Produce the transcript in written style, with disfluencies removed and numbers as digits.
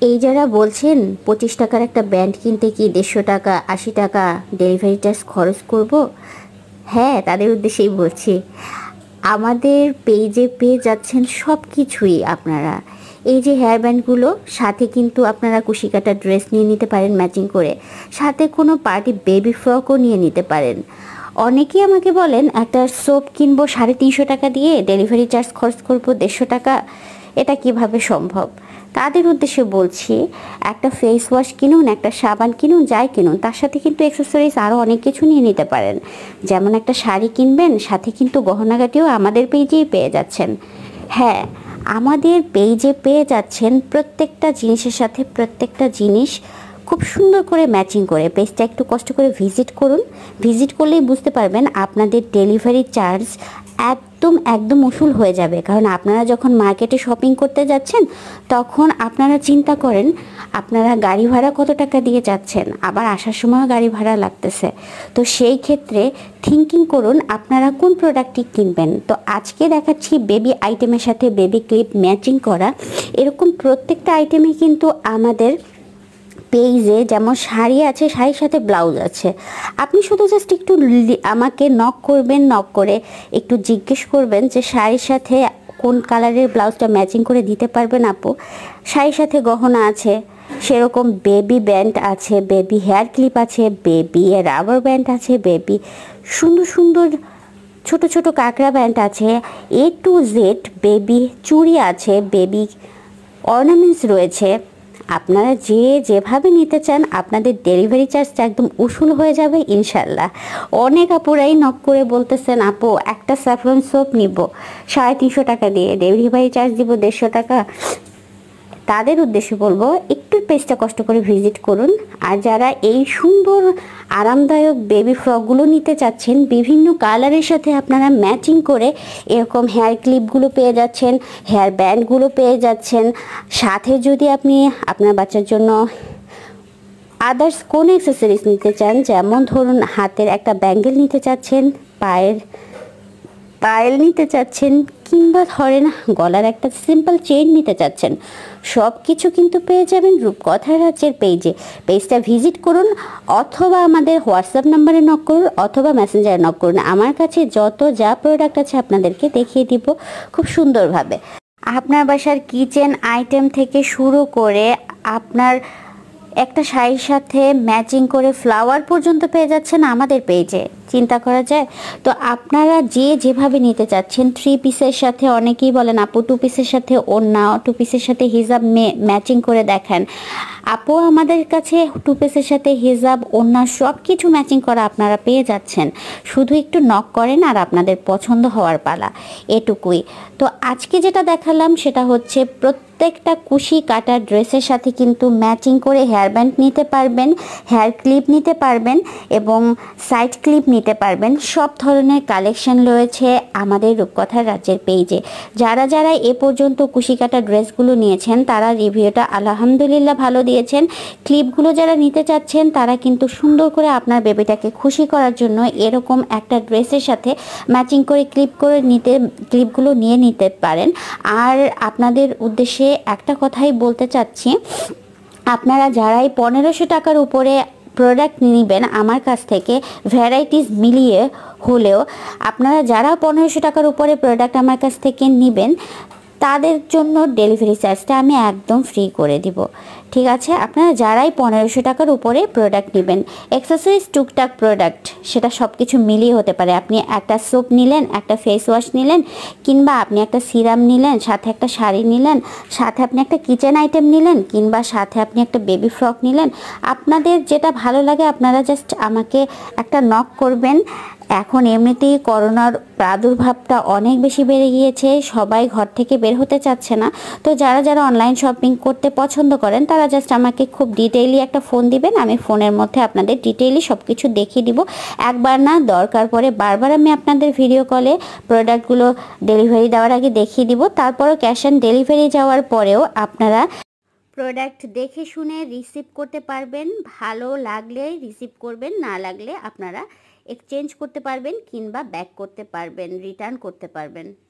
এই যারা বলছেন 25 টাকার একটা ব্যান্ড কিনতে কি 150 টাকা 80 টাকা ডেলিভারি চার্জ খরচ করব, হ্যাঁ তাদের উদ্দেশ্যেই বলছি। আমাদের পেজে পেয়ে যাচ্ছেন সব কিছুই আপনারা। এই যে হেয়ার ব্যান্ডগুলো, সাথে কিন্তু আপনারা কুশি কাটা ড্রেস নিয়ে নিতে পারেন ম্যাচিং করে, সাথে কোনো পার্টি বেবি ফ্রকও নিয়ে নিতে পারেন। অনেকেই আমাকে বলেন একটা সোপ কিনবো 350 টাকা দিয়ে, ডেলিভারি চার্জ খরচ করবো 150 টাকা, এটা কিভাবে সম্ভব? তাদের উদ্দেশ্যে বলছি, একটা ফেস ওয়াশ কিনুন, একটা সাবান কিনুন, যাই কিনুন, তার সাথে কিন্তু অ্যাক্সেসরিজ আরও অনেক কিছু নিয়ে নিতে পারেন। যেমন একটা শাড়ি কিনবেন, সাথে কিন্তু গহনাগাটিও আমাদের পেজেই পেয়ে যাচ্ছেন। হ্যাঁ, আমাদের পেজে পেয়ে যাচ্ছেন প্রত্যেকটা জিনিসের সাথে প্রত্যেকটা জিনিস খুব সুন্দর করে ম্যাচিং করে। পেজটা একটু কষ্ট করে ভিজিট করুন, ভিজিট করলেই বুঝতে পারবেন আপনাদের ডেলিভারি চার্জ একদম একদম উসুল হয়ে যাবে। কারণ আপনারা যখন মার্কেটে শপিং করতে যাচ্ছেন, তখন আপনারা চিন্তা করেন আপনারা গাড়ি ভাড়া কত টাকা দিয়ে যাচ্ছেন, আবার আসার সময়ও গাড়ি ভাড়া লাগতেছে। তো সেই ক্ষেত্রে থিঙ্কিং করুন আপনারা কোন প্রোডাক্টটি কিনবেন। তো আজকে দেখাচ্ছি বেবি আইটেমের সাথে বেবি ক্লিপ ম্যাচিং করা। এরকম প্রত্যেকটা আইটেমে কিন্তু আমাদের পেজে যেমন শাড়ি আছে, শাড়ির সাথে ব্লাউজ আছে। আপনি শুধু জাস্ট একটু আমাকে নক করবেন, নক করে একটু জিজ্ঞেস করবেন যে শাড়ির সাথে কোন কালারের ব্লাউজটা ম্যাচিং করে দিতে পারবেন আপু। শাড়ির সাথে গহনা আছে, সেরকম বেবি ব্যান্ড আছে, বেবি হেয়ার ক্লিপ আছে, বেবি রাবার ব্যান্ড আছে, বেবি সুন্দর সুন্দর ছোট ছোট কাঁকড়া ব্যান্ড আছে, A to Z বেবি চুড়ি আছে, বেবি অর্নামেন্টস রয়েছে। আপনারা যেভাবে নিতে চান আপনাদের ডেলিভারি চার্জটা একদম উসুল হয়ে যাবে ইনশাল্লাহ। অনেক আপুরাই নক করে বলতেছেন আপু একটা স্যাফরন সোপ নিব 350 টাকা দিয়ে, ডেলিভারি চার্জ দিব 150 টাকা। তাদের উদ্দেশ্যে বলবো একটু পেজটা কষ্ট করে ভিজিট করুন। আর যারা এই সুন্দর আরামদায়ক বেবি ফ্রকগুলো নিতে চাচ্ছেন বিভিন্ন কালারের সাথে আপনারা ম্যাচিং করে, এরকম হেয়ার ক্লিপগুলো পেয়ে যাচ্ছেন, হেয়ার ব্যান্ডগুলো পেয়ে যাচ্ছেন, সাথে যদি আপনি আপনার বাচ্চার জন্য আদার্স কোন অ্যাক্সেসরিজ নিতে চান, যেমন ধরুন হাতের একটা ব্যাঙ্গেল নিতে চাচ্ছেন, পায়ের পায়েল নিতে চাচ্ছেন, কিংবা ধরেন গলার একটা সিম্পল চেইন নিতে চাচ্ছেন, সব কিছু কিন্তু পেয়ে যাবেন রূপকথা রাজ্যের পেজে। পেজটা ভিজিট করুন, অথবা আমাদের হোয়াটসঅ্যাপ নাম্বারে নক করুন, অথবা মেসেঞ্জারে নক করুন। আমার কাছে যত যা প্রোডাক্ট আছে আপনাদেরকে দেখিয়ে দিব খুব সুন্দরভাবে। আপনার বাসার কিচেন আইটেম থেকে শুরু করে আপনার একটা শাড়ির সাথে ম্যাচিং করে ফ্লাওয়ার পর্যন্ত পেয়ে যাচ্ছেন আমাদের পেজে। চিন্তা করা যায়? তো আপনারা যেভাবে নিতে চাচ্ছেন, 3 পিসের সাথে, অনেকেই বলেন আপু 2 পিসের সাথে ওড়না, 2 পিসের সাথে হিজাব ম্যাচিং করে দেখান। আপু আমাদের কাছে 2 পিসের সাথে হিজাব ওড়না সব কিছু ম্যাচিং করা আপনারা পেয়ে যাচ্ছেন। শুধু একটু নক করেন আর আপনাদের পছন্দ হওয়ার পালা, এটুকুই। তো আজকে যেটা দেখালাম সেটা হচ্ছে প্রত্যেকটা কুশি কাটা ড্রেসের সাথে কিন্তু ম্যাচিং করে হেয়ার ব্যান্ড নিতে পারবেন, হেয়ার ক্লিপ নিতে পারবেন এবং সাইড ক্লিপ নিতে পারবেন। সব ধরনের কালেকশন রয়েছে আমাদের রূপকথার রাজ্যের পেজে। যারা যারা এ পর্যন্ত কুশি কাটা ড্রেসগুলো নিয়েছেন তারা রিভিউটা আলহামদুলিল্লাহ ভালো দিয়েছেন। ক্লিপগুলো যারা নিতে চাচ্ছেন তারা কিন্তু সুন্দর করে আপনার বেবিটাকে খুশি করার জন্য এরকম একটা ড্রেসের সাথে ম্যাচিং করে ক্লিপগুলো নিয়ে নিতে পারেন। আর আপনাদের উদ্দেশ্যে একটা কথাই বলতে চাচ্ছি, আপনারা যারাই 1500 টাকার উপরে প্রোডাক্ট নেবেন আমার কাছ থেকে, ভ্যারাইটিস মিলিয়ে হলেও, আপনারা যারা 1500 টাকার উপরে প্রোডাক্ট আমার কাছ থেকে নেবেন তাদের জন্য ডেলিভারি চার্জটা আমি একদম ফ্রি করে দিব। ঠিক আছে? আপনারা যারাই 1500 টাকার উপরে প্রোডাক্ট নেবেন, অ্যাক্সেসরিজ টুকটাক প্রোডাক্ট, সেটা সব কিছু মিলিয়ে হতে পারে। আপনি একটা সোপ নিলেন, একটা ফেস ওয়াশ নিলেন, কিংবা আপনি একটা সিরাম নিলেন, সাথে একটা শাড়ি নিলেন, সাথে আপনি একটা কিচেন আইটেম নিলেন, কিংবা সাথে আপনি একটা বেবি ফ্রক নিলেন। আপনাদের যেটা ভালো লাগে আপনারা জাস্ট আমাকে একটা নক করবেন। এখন এমনিতেই করোনার প্রাদুর্ভাবটা অনেক বেশি বেড়ে গিয়েছে, সবাই ঘর থেকে বের হতে চাচ্ছে না। তো যারা যারা অনলাইন শপিং করতে পছন্দ করেন তারা জাস্ট আমাকে খুব ডিটেইলি একটা ফোন দিবেন, আমি ফোনের মধ্যে আপনাদের ডিটেইলি সব কিছু দেখিয়ে দিব। একবার না, দরকার পড়ে বারবার আমি আপনাদের ভিডিও কলে প্রোডাক্টগুলো ডেলিভারি দেওয়ার আগে দেখিয়ে দিব। তারপরও ক্যাশ অন ডেলিভারি যাওয়ার পরেও আপনারা প্রোডাক্ট দেখে শুনে রিসিভ করতে পারবেন। ভালো লাগলে রিসিভ করবেন, না লাগলে আপনারা এক্সচেঞ্জ করতে পারবেন, কিংবা ব্যাক করতে পারবেন, রিটার্ন করতে পারবেন।